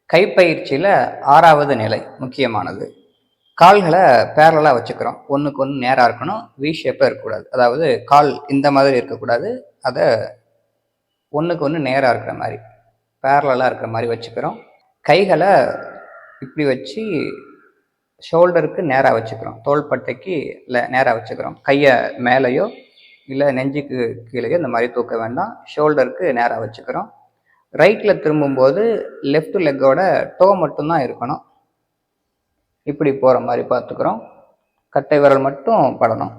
கைப்பயிற்சியில் 6வது நிலை முக்கியமானது. கால்களை பேரலாக வச்சுக்கிறோம். ஒன்றுக்கு ஒன்று நேராக இருக்கணும், வி ஷேப்பில் இருக்கக்கூடாது. அதாவது கால் இந்த மாதிரி இருக்கக்கூடாது, அதை ஒன்றுக்கு ஒன்று நேராக இருக்கிற மாதிரி பேரலாக இருக்கிற மாதிரி வச்சுக்கிறோம். கைகளை இப்படி வச்சு ஷோல்டருக்கு நேராக வச்சுக்கிறோம், தோள்பட்டைக்கு இல்லை நேராக வச்சுக்கிறோம். கையை மேலேயோ இல்லை நெஞ்சுக்கு கீழேயோ இந்த மாதிரி தூக்க வேண்டாம், ஷோல்டருக்கு நேராக வச்சுக்கிறோம். ரைட்டில் திரும்பும்போது லெஃப்ட் லெக்கோட டோ மட்டும்தான் இருக்கணும், இப்படி போகிற மாதிரி பார்த்துக்கிறோம். கட்டை விரல் மட்டும் படணும்.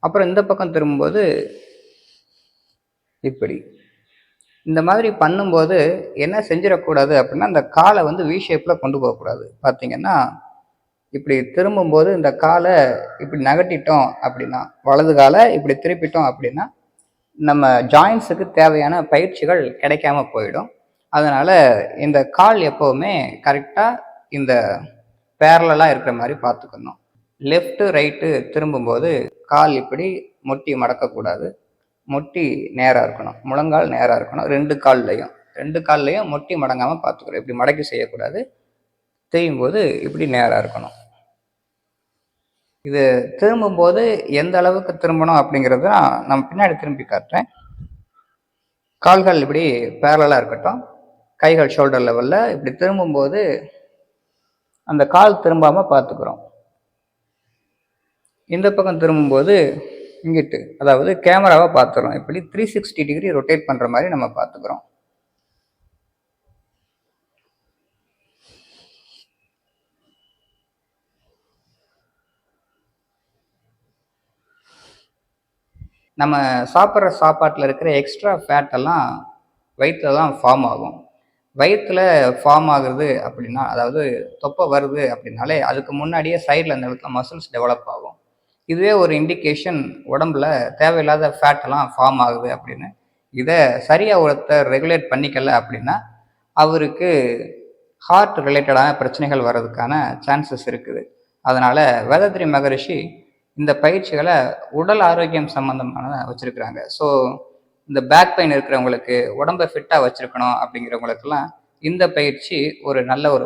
அப்புறம் இந்த பக்கம் திரும்பும்போது இப்படி இந்த மாதிரி பண்ணும்போது என்ன செஞ்சிடக்கூடாது அப்படின்னா, இந்த காலை வந்து வி ஷேப்பில் கொண்டு போகக்கூடாது. பார்த்தீங்கன்னா இப்படி திரும்பும்போது இந்த காலை இப்படி நகட்டிட்டோம் அப்படின்னா, வலது காலை இப்படி திருப்பிட்டோம் அப்படின்னா நம்ம ஜாயின்ஸுக்கு தேவையான பயிற்சிகள் கிடைக்காம போயிடும். அதனால் இந்த கால் எப்போவுமே கரெக்டாக இந்த பேரலாக இருக்கிற மாதிரி பார்த்துக்கணும். லெஃப்ட்டு ரைட்டு திரும்பும்போது கால் இப்படி முட்டி மடக்கக்கூடாது, முட்டி நேராக இருக்கணும், முழங்கால் நேராக இருக்கணும். ரெண்டு கால்லையும் முட்டி மடங்காமல் பார்த்துக்கணும். இப்படி மடக்கி செய்யக்கூடாது, செய்யும்போது இப்படி நேராக இருக்கணும். இது திரும்பும்போது எந்த அளவுக்கு திரும்பணும் அப்படிங்கிறது நான் பின்னாடி திரும்பி காட்டுறேன். கால்கள் இப்படி பேரலாக இருக்கட்டும், கைகள் ஷோல்டர் லெவலில். இப்படி திரும்பும்போது அந்த கால் திரும்பாமல் பார்த்துக்கிறோம். இந்த பக்கம் திரும்பும்போது இங்கிட்டு, அதாவது கேமராவை பார்த்துக்கிறோம். இப்படி 360 டிகிரி ரொட்டேட் பண்ணுற மாதிரி நம்ம பார்த்துக்கிறோம். நம்ம சாப்பிட்ற சாப்பாட்டில் இருக்கிற எக்ஸ்ட்ரா ஃபேட்டெல்லாம் வயிற்றில் தான் ஃபார்ம் ஆகும். வயிற்றில் ஃபார்ம் ஆகுறது அப்படின்னா, அதாவது தொப்பை வருது அப்படின்னாலே அதுக்கு முன்னாடியே சைடில் அந்த இடத்துல மசில்ஸ் டெவலப் ஆகும். இதுவே ஒரு இண்டிகேஷன் உடம்புல தேவையில்லாத ஃபேட்டெல்லாம் ஃபார்ம் ஆகுது அப்படின்னு. இதை சரியாக ஒருத்தர் ரெகுலேட் பண்ணிக்கல அப்படின்னா அவருக்கு ஹார்ட் ரிலேட்டடான பிரச்சனைகள் வர்றதுக்கான சான்சஸ் இருக்குது. அதனால் வேதாத்ரி மகரிஷி இந்த பயிற்சிகளை உடல் ஆரோக்கியம் சம்மந்தமான வச்சுருக்குறாங்க. ஸோ இந்த பேக் பெயின் இருக்கிறவங்களுக்கு, உடம்பை ஃபிட்டாக வச்சுருக்கணும் அப்படிங்கிறவங்களுக்கெல்லாம் இந்த பயிற்சி ஒரு நல்ல ஒரு